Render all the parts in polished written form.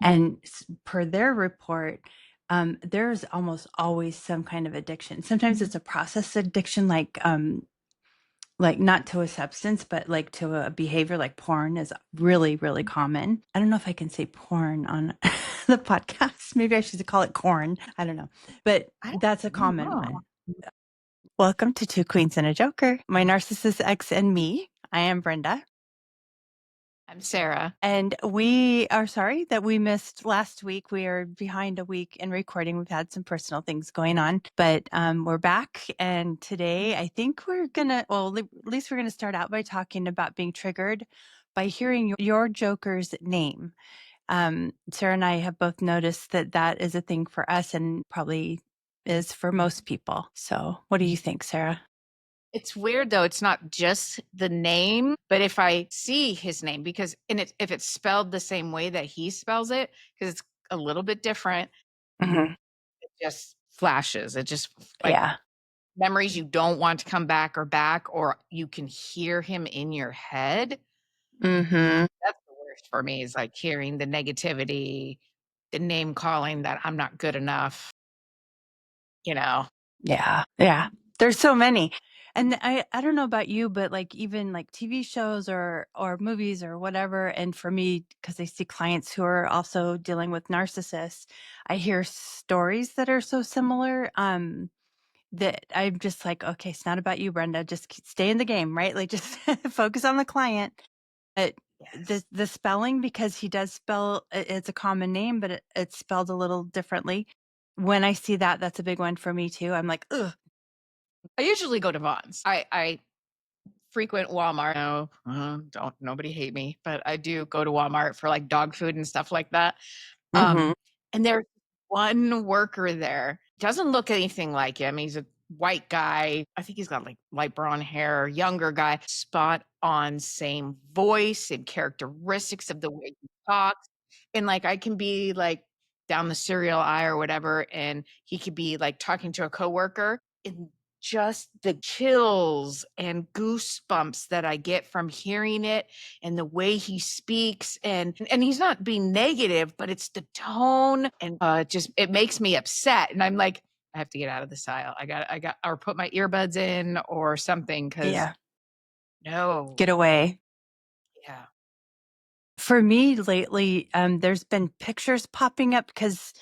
And per their report, there's almost always some kind of addiction. Sometimes it's a process addiction, like not to a substance, but like to a behavior, like porn is really, really common. I don't know if I can say porn on the podcast. Maybe I should call it corn. I don't know. But I that's a don't common know. one. Welcome to Two Queens and a Joker, my narcissist ex and me. I am Brenda. I'm Sarah. And we are sorry that we missed last week. We are behind a week in recording. We've had some personal things going on, but we're back. And today I think we're going to, well, at least we're going to start out by talking about being triggered by hearing your Joker's name. Sarah and I have both noticed that that is a thing for us and probably is for most people. So what do you think, Sarah? It's weird though. It's not just the name, but if I see his name, because if it's spelled the same way that he spells it, because it's a little bit different, Mm-hmm. it just flashes. It just like Yeah. memories you don't want to come back, or you can hear him in your head. Mm-hmm. That's the worst for me, is like hearing the negativity, the name calling that I'm not good enough, you know. Yeah. Yeah. There's so many. And I don't know about you, but like even like TV shows or movies or whatever. And for me, because I see clients who are also dealing with narcissists, I hear stories that are so similar. That I'm just like, okay, it's not about you, Brenda. Just stay in the game, right? Like just focus on the client. But Yes. the spelling, because he does spell, it's a common name, but it's spelled a little differently. When I see that, that's a big one for me too. I'm like, ugh. I usually go to Vaughn's. I frequent Walmart. No, don't nobody hate me, but I do go to Walmart for like dog food and stuff like that. Mm-hmm. And there's one worker there, doesn't look anything like him. He's a white guy. I think he's got like light brown hair, younger guy, spot on, same voice and characteristics of the way he talks. And like I can be like down the cereal aisle or whatever, and he could be like talking to a coworker, and just the chills and goosebumps that I get from hearing it and the way he speaks, and he's not being negative, but it's the tone, and just it makes me upset, and I'm like, I have to get out of this aisle. I got or put my earbuds in or something, because Yeah. no. Get away. Yeah. For me lately, there's been pictures popping up because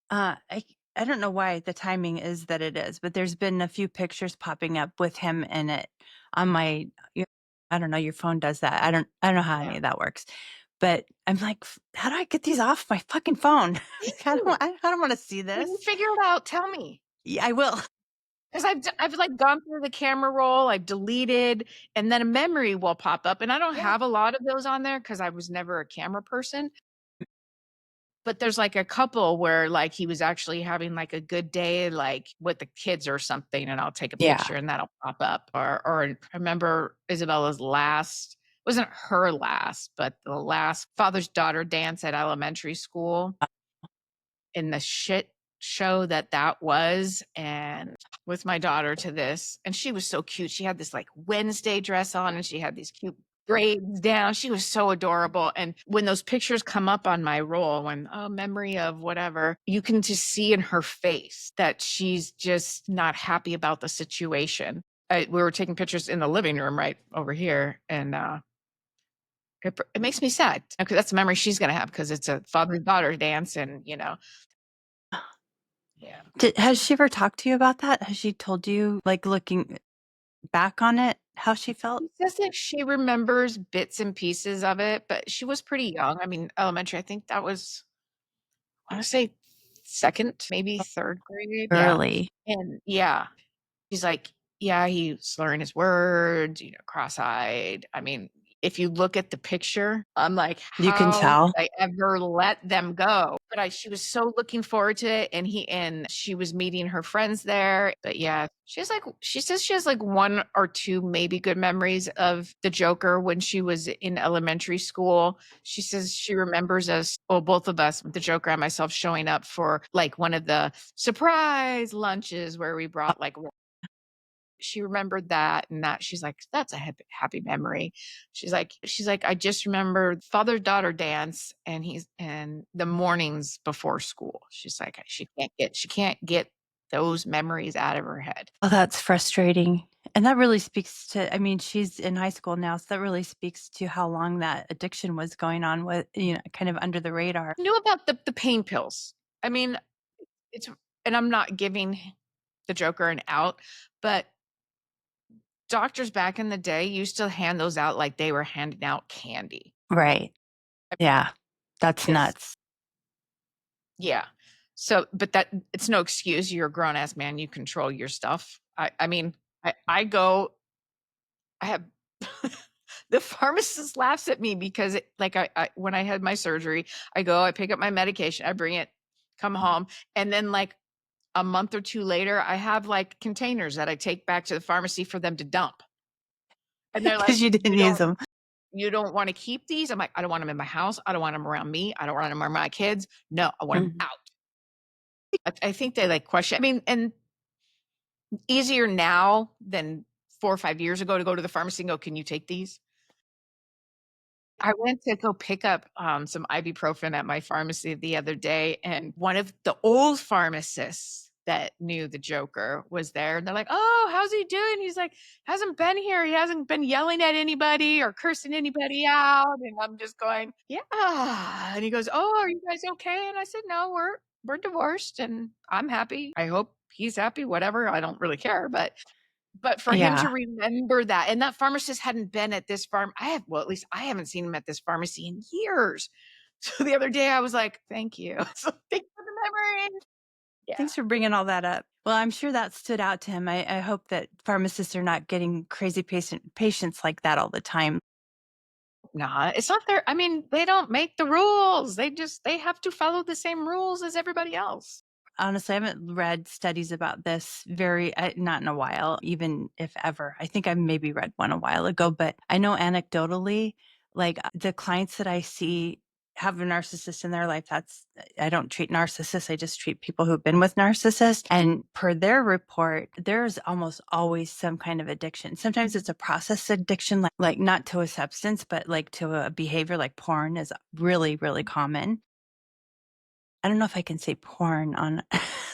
I don't know why the timing is that it is, but there's been a few pictures popping up with him in it on my. I don't know. Your phone does that. I don't know how Yeah. any of that works, but I'm like, how do I get these off my fucking phone? I don't want to see When you this. figure it out, tell me. Yeah, I will. Because I've like gone through the camera roll, I've deleted, and then a memory will pop up. And I don't Yeah. have a lot of those on there because I was never a camera person. But there's like a couple where like he was actually having like a good day, like with the kids or something, and I'll take a Yeah. picture and that'll pop up. Or I remember Isabella's last, wasn't her last, but the last father's daughter dance at elementary school, in the shit show that was, and with my daughter to this, and she was so cute. She had this like Wednesday dress on, and she had these cute braids down. She was so adorable. And when those pictures come up on my roll, when memory of whatever, you can just see in her face that she's just not happy about the situation. We were taking pictures in the living room right over here, and it makes me sad because that's a memory she's going to have, because it's a father daughter dance, and yeah. Has she ever talked to you about that? Has she told you, like looking back on it, how she felt? She says that she remembers bits and pieces of it, but she was pretty young. I mean, elementary, I think that was, I want to say second, maybe third grade. Yeah. Early. And yeah, she's like, yeah, he's slurring his words, cross-eyed. I mean, if you look at the picture, I'm like, You can how tell. did I ever let them go? But she was so looking forward to it, and she was meeting her friends there. But yeah, she says she has like one or two maybe good memories of the Joker when she was in elementary school. She says she remembers us, well, both of us, the Joker and myself, showing up for like one of the surprise lunches where we brought like she remembered that and that she's like, "That's a happy memory." She's like, "I just remember father-daughter dance and he's and the mornings before school." She's like, she can't get those memories out of her head. Oh, that's frustrating. And that really speaks to, I mean, she's in high school now, so that really speaks to how long that addiction was going on with, kind of under the radar. Knew about the pain pills. I mean, it's and I'm not giving the Joker an out, but doctors back in the day used to hand those out like they were handing out candy. Right. Yeah. That's Because nuts. yeah. So, but that it's no excuse. You're a grown ass man. You control your stuff. I mean, I go. I have the pharmacist laughs at me because like I when I had my surgery, I go, I pick up my medication, I bring it, come home, and then like a month or two later, I have like containers that I take back to the pharmacy for them to dump. And they're like, Because you didn't use them. you don't want to keep these? I'm like, I don't want them in my house. I don't want them around me. I don't want them around my kids. No, I want them Mhm. out. I think they like question. I mean, and easier now than 4 or 5 years ago to go to the pharmacy and go, "Can you take these?" I went to go pick up, some ibuprofen at my pharmacy the other day, and one of the old pharmacists that knew the Joker was there, and they're like, "Oh, how's he doing?" He's like, "Hasn't been here. He hasn't been yelling at anybody or cursing anybody out," and I'm just going, "Yeah," and he goes, "Oh, are you guys okay?" And I said, "No, we're divorced, and I'm happy. I hope he's happy, whatever, I don't really care," but for him to Yeah. remember that, and that pharmacist hadn't been at this at least I haven't seen him at this pharmacy in years. So the other day I was like, "Thank you." So thank you for the memory. Yeah. Thanks for bringing all that up. Well, I'm sure that stood out to him. I hope that pharmacists are not getting crazy patients like that all the time. Nah, it's not their I mean, they don't make the rules. They have to follow the same rules as everybody else. Honestly, I haven't read studies about this not in a while, even if ever. I think I maybe read one a while ago, but I know anecdotally, like the clients that I see have a narcissist in their life. I don't treat narcissists. I just treat people who've been with narcissists. And per their report, there's almost always some kind of addiction. Sometimes it's a process addiction, like not to a substance, but like to a behavior like porn is really, really common. I don't know if I can say porn on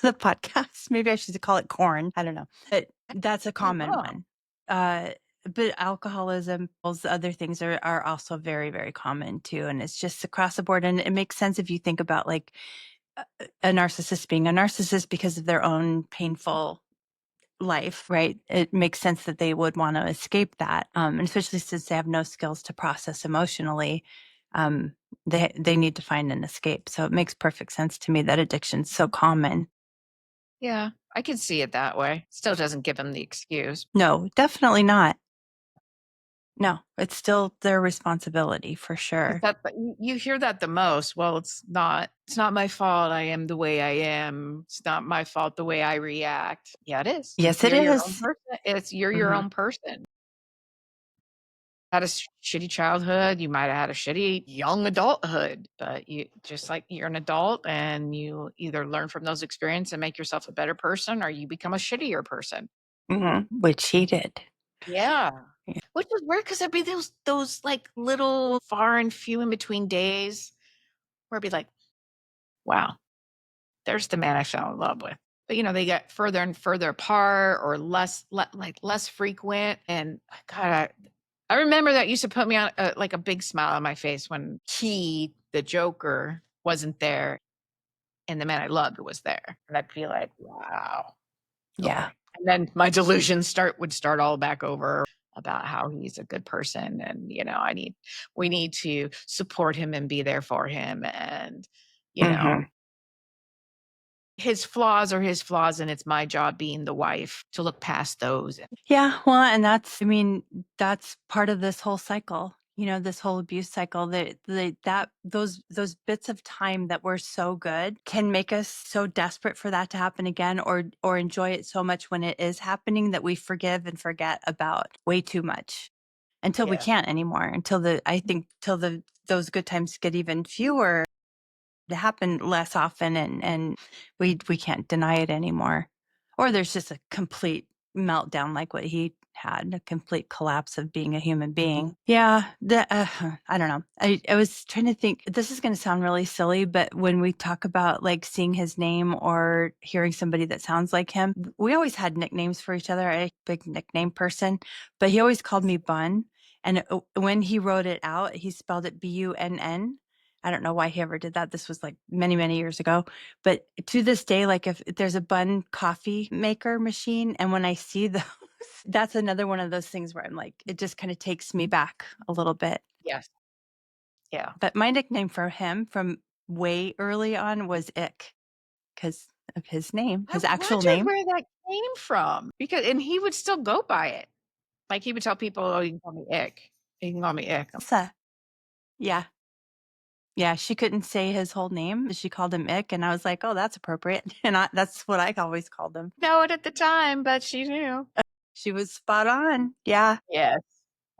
the podcast. Maybe I should call it corn. I don't know. But that's a common Oh, one. Uh, but alcoholism, those other things are also very, very common too. And it's just across the board. And it makes sense if you think about like a narcissist being a narcissist because of their own painful life, right? It makes sense that they would want to escape that, and especially since they have no skills to process emotionally, um, they need to find an escape. So it makes perfect sense to me that addiction's so common. yeah, I can see it that way. Still doesn't give them the excuse. No, definitely not. No, it's still their responsibility for 'Cause sure. you hear that the most. "Well, it's not my fault I am the way I am. It's not my fault the way I react." Yeah, it is. Yes, it You're your own is. person. You're your Mhm, own person. Had a shitty childhood, you might have had a shitty young adulthood, but you just like you're an adult and you either learn from those experiences and make yourself a better person or you become a shittier person. mhm, which he did. Yeah. Yeah. Which is weird because 'cause there'd be those, like, little far and few in between days where I'd be like, "Wow, there's the man I fell in love with." But, they get further and further apart or less frequent, and God, I remember that used to put me on, like, a big smile on my face when the Joker, wasn't there and the man I loved was there, and I'd be like, "Wow, Yeah. okay." And then my delusions would start all back over about how he's a good person and, we need to support him and be there for him and, you know Mhm. his flaws are his flaws, and it's my job being the wife to look past those. Yeah, well, and I mean, that's part of this whole cycle, this whole abuse cycle that those bits of time that were so good can make us so desperate for that to happen again or enjoy it so much when it is happening that we forgive and forget about way too much until we Yeah. can't anymore, I think till those good times get even fewer, to happen less often and we can't deny it anymore. Or there's just a complete meltdown like what he had, a complete collapse of being a human being. Yeah, I don't know. I was trying to think, this is going to sound really silly, but when we talk about like seeing his name or hearing somebody that sounds like him, we always had nicknames for each other. I'm a big nickname person, but he always called me Bun. And when he wrote it out, he spelled it Bunn. I don't know why he ever did that. This was like many, many years ago. But to this day, like if there's a Bun coffee maker machine, and when I see those, that's another one of those things where I'm like, it just kind of takes me back a little bit. Yes. Yeah. But my nickname for him from way early on was Ick because of his name, I his actual wondered name. where that came from and he would still go by it. Like he would tell people, "Oh, you can call me Ick. You can call me Ick." Elsa. Yeah. Yeah. She couldn't say his whole name. She called him Ick. And I was like, oh, that's appropriate. And that's what I always called him. Know it at the time, but she knew. She was spot on. Yeah. Yes.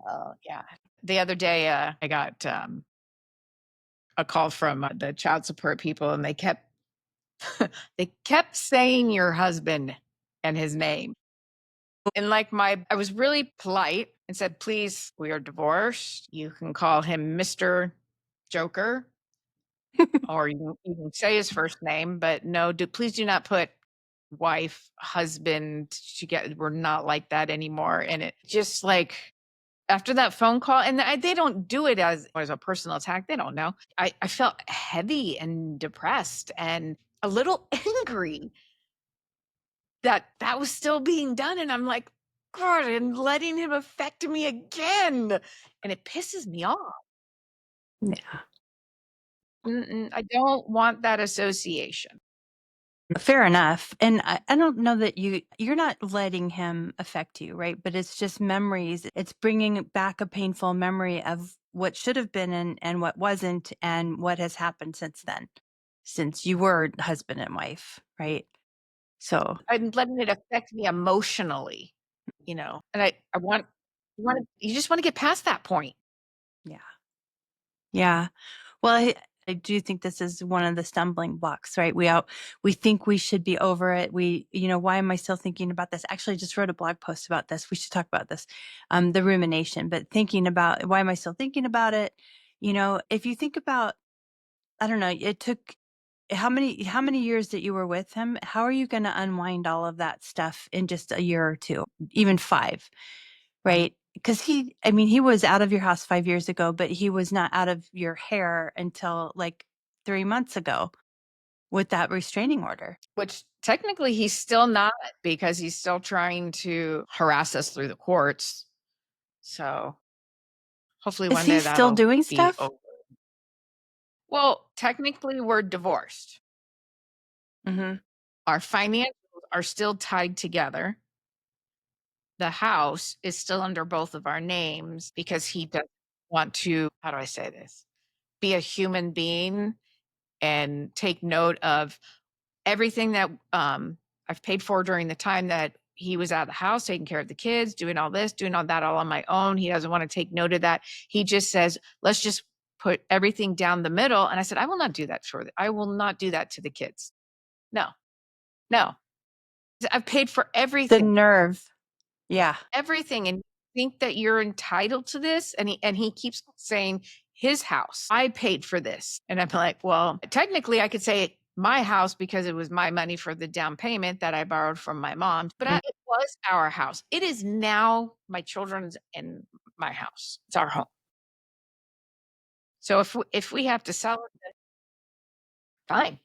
Oh, yeah. The other day, I got a call from the child support people, and they kept they kept saying your husband and his name. And like I was really polite and said, please, we are divorced. You can call him Mr. Joker, or you can say his first name, but no, please do not put wife, husband together. We're not like that anymore. And it just like after that phone call, and they don't do it as a personal attack. They don't know. I felt heavy and depressed and a little angry that was still being done. And I'm like, God, and letting him affect me again. And it pisses me off. Yeah. I don't want that association. Fair enough. And I don't know that you're not letting him affect you, right? But it's just memories. It's bringing back a painful memory of what should have been and what wasn't and what has happened since then, since you were husband and wife, right? So, I'm letting it affect me emotionally, and you just want to get past that point. yeah. Yeah. Well, I do think this is one of the stumbling blocks, right? We think we should be over it. Why am I still thinking about this? Actually, I just wrote a blog post about this. We should talk about this, the rumination, but thinking about why am I still thinking about it? If you think about, I don't know, it took how many years that you were with him? How are you going to unwind all of that stuff in just a year or two, even 5? Right? Because he was out of your house 5 years ago, but he was not out of your hair until, like, 3 months ago with that restraining order. Which technically he's still not, because he's still trying to harass us through the courts. So hopefully Is one he day still that'll doing be stuff? over. Well, technically we're divorced. Mhm. Our financials are still tied together. The house is still under both of our names because he doesn't want to, how do I say this? Be a human being and take note of everything that I've paid for during the time that he was out of the house, taking care of the kids, doing all this, doing all that all on my own. He doesn't want to take note of that. He just says, let's just put everything down the middle. And I said, I will not do that. Sure. I will not do that to the kids. No, no. I've paid for The everything, nerve. Yeah. everything. And you think that you're entitled to this. And he keeps saying his house, I paid for this. And I'm like, well, technically I could say my house because it was my money for the down payment that I borrowed from my mom, but Mm. it was our house. It is now my children's and my house. It's our home. So if we have to sell it, fine.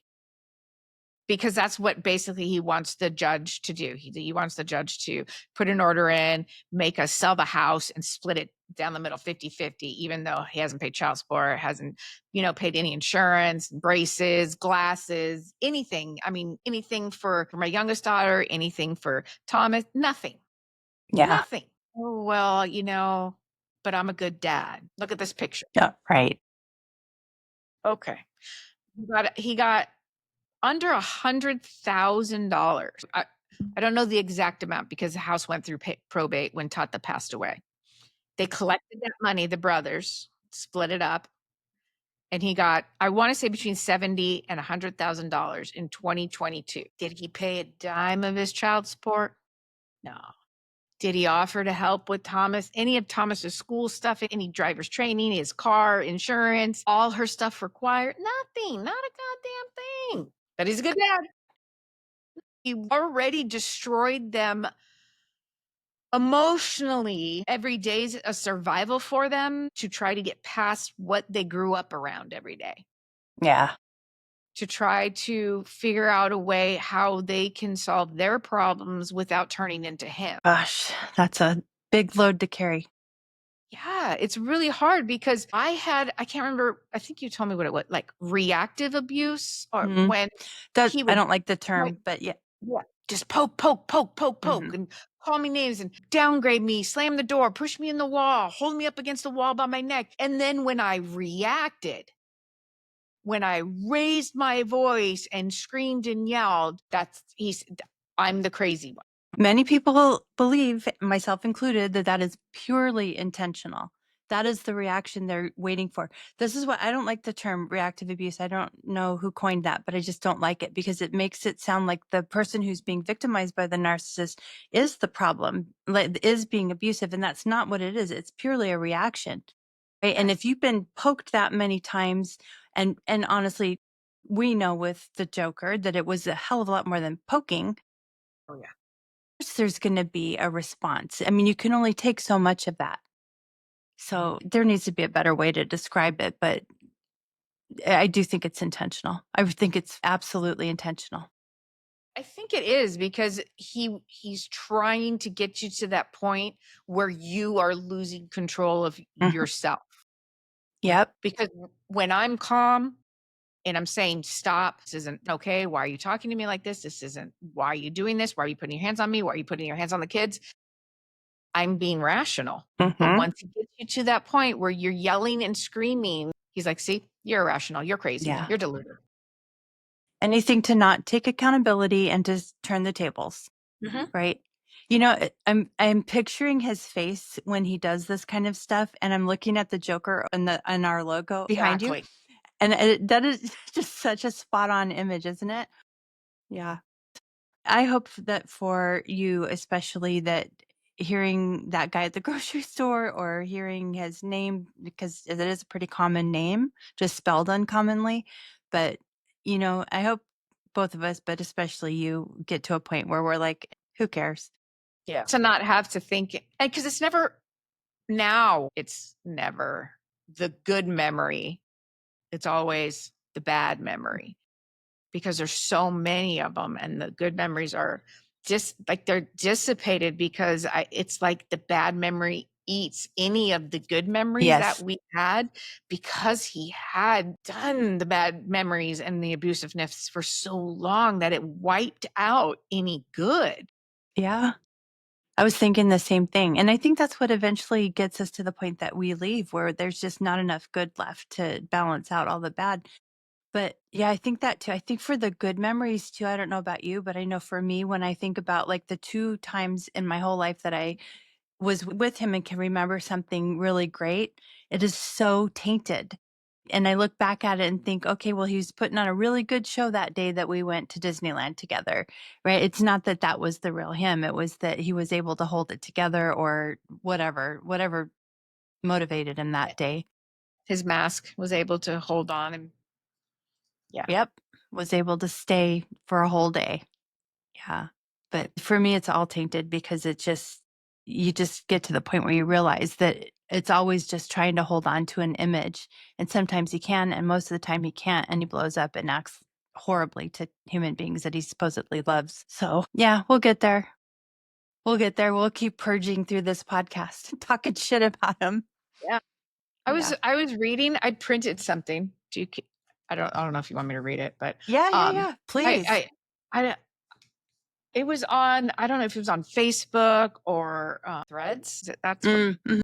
Because that's what basically he wants the judge to do. He wants the judge to put an order in, make us sell the house and split it down the middle 50-50, even though he hasn't paid child support, hasn't, paid any insurance, braces, glasses, anything. I mean, anything for my youngest daughter, anything for Thomas, nothing, Yeah. nothing. Oh, well, but I'm a good dad. Look at this picture. Yeah, right. Okay. He got under $100,000. I don't know the exact amount because the house went through probate when Tata passed away. They collected that money, the brothers split it up, and he got, I want to say, between $70 and $100,000 in 2022. Did he pay a dime of his child support? No. Did he offer to help with any of Thomas's school stuff, any driver's training, his car, insurance, all her stuff required? Nothing, not a goddamn thing. But he's a good dad. He already destroyed them emotionally. Every day is a survival for them to try to get past what they grew up around every day, Yeah. to try to figure out a way how they can solve their problems without turning into him. Gosh, that's a big load to carry. Yeah, it's really hard because I can't remember, I think you told me what it was, like reactive abuse, or Mhm. when That he I would don't like the like, term, but yeah. yeah, just poke, poke, poke, poke, poke, Mhm. and call me names and downgrade me, slam the door, push me in the wall, hold me up against the wall by my neck. And then when I reacted, when I raised my voice and screamed and yelled, I'm the crazy one. Many people believe, myself included, that that is purely intentional. That is the reaction they're waiting for. This is what I don't like the term reactive abuse. I don't know who coined that, but I just don't like it because it makes it sound like the person who's being victimized by the narcissist is the problem, like, is being abusive. And that's not what it is. It's purely a reaction. Right. And if Yes. you've been poked that many times, and honestly, we know with the Joker that it was a hell of a lot more than poking. Oh, yeah. There's going to be a response. I mean, you can only take so much of that. So there needs to be a better way to describe it, but I do think it's intentional. I think it's absolutely intentional. I think it is because he's trying to get you to that point where you are losing control of Mhm. yourself. Yep. Because when I'm calm and I'm saying, stop, this isn't okay. Why are you talking to me like this? This isn't, why are you doing this? Why are you putting your hands on me? Why are you putting your hands on the kids? I'm being rational. But Hmm. once he gets you to that point where you're yelling and screaming, he's like, see, you're irrational. You're crazy. Yeah. You're deluded. Anything to not take accountability and just turn the tables, Mhm. right? I'm picturing his face when he does this kind of stuff, and I'm looking at the Joker and our logo behind you, Exactly. and that is just such a spot on image, isn't it? Yeah. I hope that for you, especially, that hearing that guy at the grocery store or hearing his name, because it is a pretty common name, just spelled uncommonly. But, I hope both of us, but especially you, get to a point where we're like, who cares? Yeah. To not have to think, and because it's never the good memory. It's always the bad memory because there's so many of them, and the good memories are just like they're dissipated because it's like the bad memory eats any of the good memories that Yes. we had because he had done the bad memories and the abusiveness for so long that it wiped out any good. Yeah. I was thinking the same thing. And I think that's what eventually gets us to the point that we leave, where there's just not enough good left to balance out all the bad. But yeah, I think that too. I think for the good memories too, I don't know about you, but I know for me, when I think about like the two times in my whole life that I was with him and can remember something really great, it is so tainted. And I look back at it and think, okay, well, he was putting on a really good show that day that we went to Disneyland together, right? It's not that that was the real him. It was that he was able to hold it together, or whatever motivated him that day. His mask was able to hold on, and yeah. Yep. Was able to stay for a whole day. Yeah. But for me, it's all tainted because you just get to the point where you realize that it's always just trying to hold on to an image. And sometimes he can, and most of the time he can't. And he blows up and acts horribly to human beings that he supposedly loves. So, yeah, we'll get there. We'll get there. We'll keep purging through this podcast, talking shit about him. Yeah. Yeah. I was reading, I printed something. I don't know if you want me to read it, but Yeah. Yeah. um Yeah. Please. I it was on, I don't know if it was on Facebook or Threads. That's what. Mm, mhm.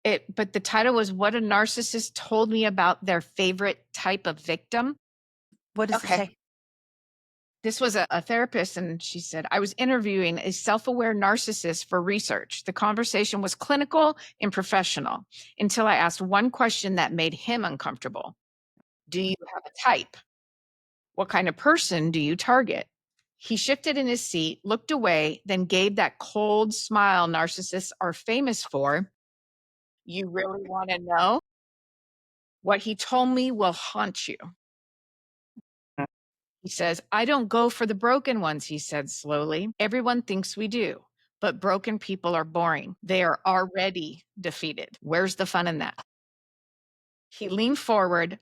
Yeah. But the title was "What a Narcissist Told Me About Their Favorite Type of Victim." What does it Okay. say? This was a therapist, and she said, I was interviewing a self aware narcissist for research. The conversation was clinical and professional until I asked one question that made him uncomfortable. Do you have a type? What kind of person do you target? He shifted in his seat, looked away, then gave that cold smile narcissists are famous for. You really want to know? What he told me will haunt you. He says, I don't go for the broken ones, he said slowly. Everyone thinks we do, but broken people are boring. They are already defeated. Where's the fun in that? He leaned forward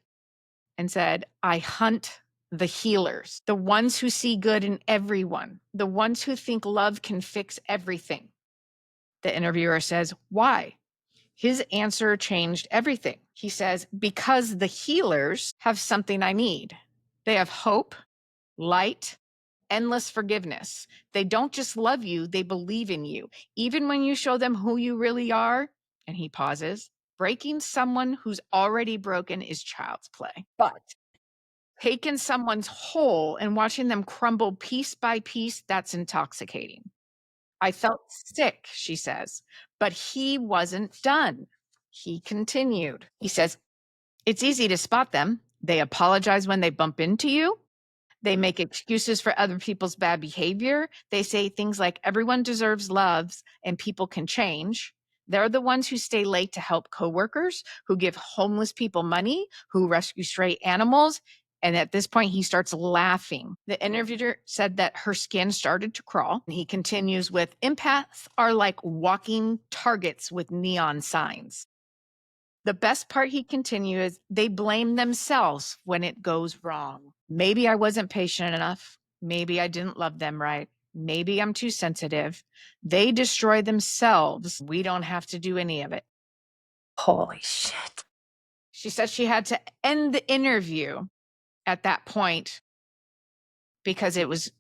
and said, I hunt the healers, the ones who see good in everyone, the ones who think love can fix everything. The interviewer says, why? His answer changed everything. He says, because the healers have something I need. They have hope, light, endless forgiveness. They don't just love you, they believe in you. Even when you show them who you really are, and he pauses, breaking someone who's already broken is child's play. But taking someone's whole and watching them crumble piece by piece, that's intoxicating. I felt sick, she says, but he wasn't done. He continued. He says, it's easy to spot them. They apologize when they bump into you. They make excuses for other people's bad behavior. They say things like everyone deserves loves and people can change. They're the ones who stay late to help coworkers, who give homeless people money, who rescue stray animals. And at this point, he starts laughing. The interviewer said that her skin started to crawl. And he continues with empaths are like walking targets with neon signs. The best part, he continues, they blame themselves when it goes wrong. Maybe I wasn't patient enough. Maybe I didn't love them right. Maybe I'm too sensitive. They destroy themselves. We don't have to do any of it. Holy shit. She said she had to end the interview at that point because it was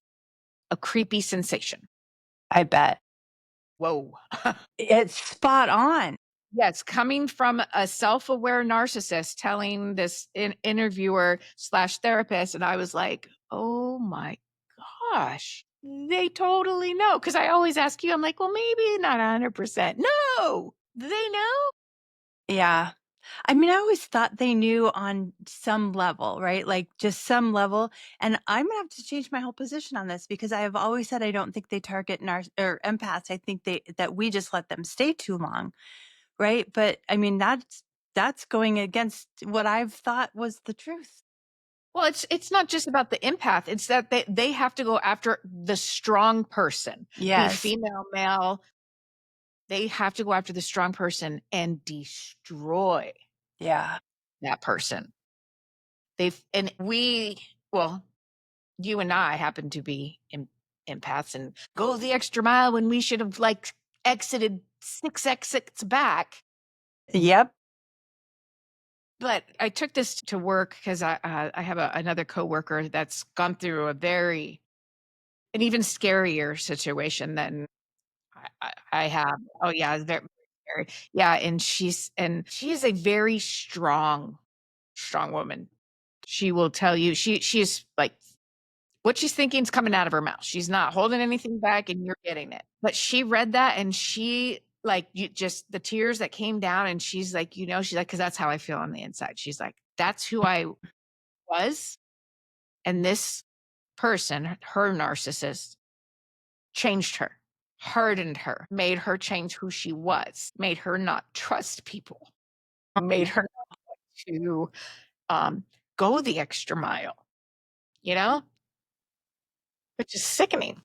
a creepy sensation. I bet. Whoa. It's spot on. Yes, coming from a self-aware narcissist telling this interviewer slash therapist, and I was like, oh my gosh, they totally know. Because I always ask you, I'm like, well, maybe not 100%. No, do they know? Yeah. I mean, I always thought they knew on some level, right? Like just some level. And I'm gonna have to change my whole position on this because I have always said I don't think they target or empaths. I think that we just let them stay too long, right? But I mean, that's going against what I've thought was the truth. Well, it's not just about the empath. It's that they have to go after the strong person, be Yes. female, male. They have to go after the strong person and destroy Yeah. that person. And well, you and I happen to be empaths and go the extra mile when we should have like exited 6 exits back. Yep. But I took this to work because I have another coworker that's gone through an even scarier situation than I have. Oh yeah, it's very, very scary. Yeah, and she is a very strong woman. She will tell you she is like what she's thinking is coming out of her mouth. She's not holding anything back and you're getting it. But she read that and she like you just the tears that came down and she's like, she's like, because that's how I feel on the inside. She's like, that's who I was. And this person, her narcissist, changed her, hardened her, made her change who she was, made her not trust people, made her not to go the extra mile, you know, which is sickening.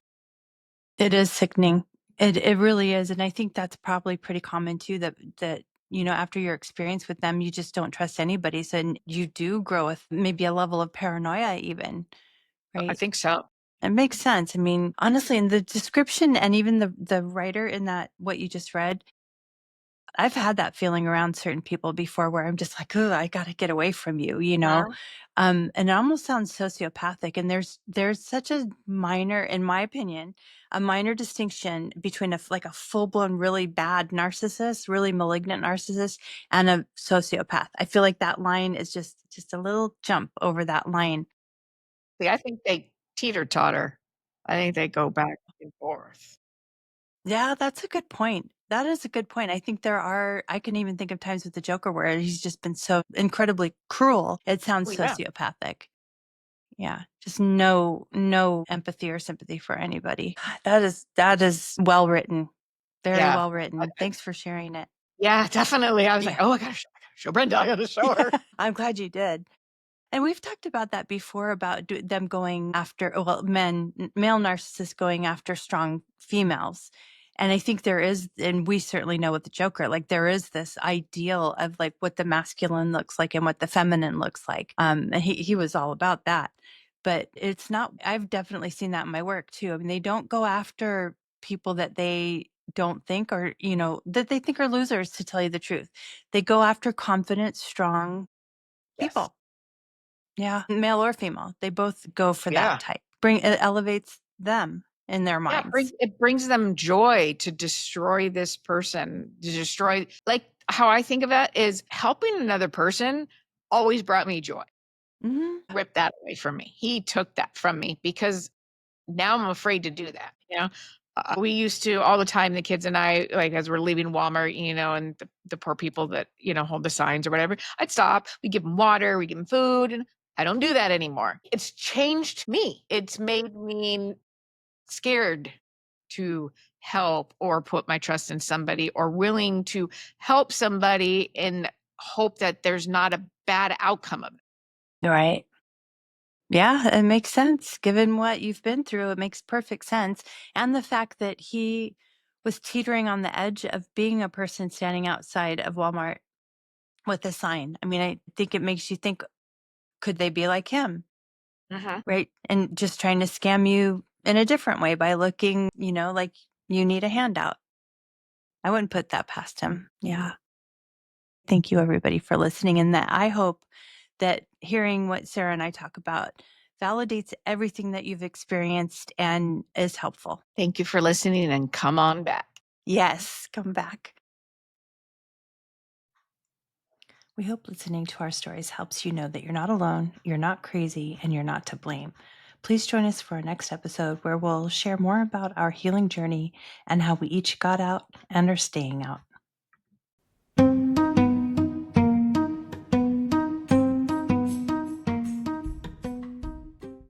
It is sickening. It really is, and I think that's probably pretty common too, that after your experience with them, you just don't trust anybody, so you do grow with maybe a level of paranoia even, I right? think so. It makes sense. I mean, honestly, in the description and even the writer in that what you just read, I've had that feeling around certain people before where I'm just like, "Oh, I gotta get away from you," you know? Mhm. And it almost sounds sociopathic, and there's such a minor in my opinion, a minor distinction between like a full-blown, really bad narcissist, really malignant narcissist, and a sociopath. I feel like that line is just a little jump over that line. See, I think they teeter-totter. I think they go back and forth. Yeah, that's a good point. That is a good point. I think I can even think of times with the Joker where he's just been so incredibly cruel. It sounds Oh, yeah. sociopathic. Yeah. Just no empathy or sympathy for anybody. That is well written. Very Yeah. well written. Thanks for sharing it. Yeah, definitely. I was like, Yeah. "Oh, I gotta show Brenda. I gotta show her." I'm glad you did. And we've talked about that before about them going after, well, male narcissists going after strong females. And I think there is, and we certainly know with the Joker, like there is this ideal of like what the masculine looks like and what the feminine looks like. And he was all about that. But it's not, I've definitely seen that in my work too. I mean, they don't go after people that they don't think or, that they think are losers, to tell you the truth. They go after confident, strong Yes. people. Yeah, male or female, they both go for that Yeah. type. It elevates them in their Yeah, minds. it brings them joy to destroy this person, to destroy like, how I think of that is helping another person always brought me joy. Mhm. Ripped that away from me. He took that from me because now I'm afraid to do that, you know? We used to all the time, the kids and I, like, as we're leaving Walmart, and the poor people that, hold the signs or whatever, I'd stop, we give them water, we give them food, and I don't do that anymore. It's changed me. It's made me scared to help or put my trust in somebody or willing to help somebody in hope that there's not a bad outcome of it. Right. Yeah, it makes sense. Given what you've been through, it makes perfect sense. And the fact that he was teetering on the edge of being a person standing outside of Walmart with a sign. I mean, I think it makes you think, could they be like him? Mhm. Right? And just trying to scam you in a different way by looking, like you need a handout. I wouldn't put that past him. Yeah. Thank you, everybody, for listening. And that I hope that hearing what Sarah and I talk about validates everything that you've experienced and is helpful. Thank you for listening and come on back. Yes, come back. We hope listening to our stories helps you know that you're not alone, you're not crazy, and you're not to blame. Please join us for our next episode where we'll share more about our healing journey and how we each got out and are staying out.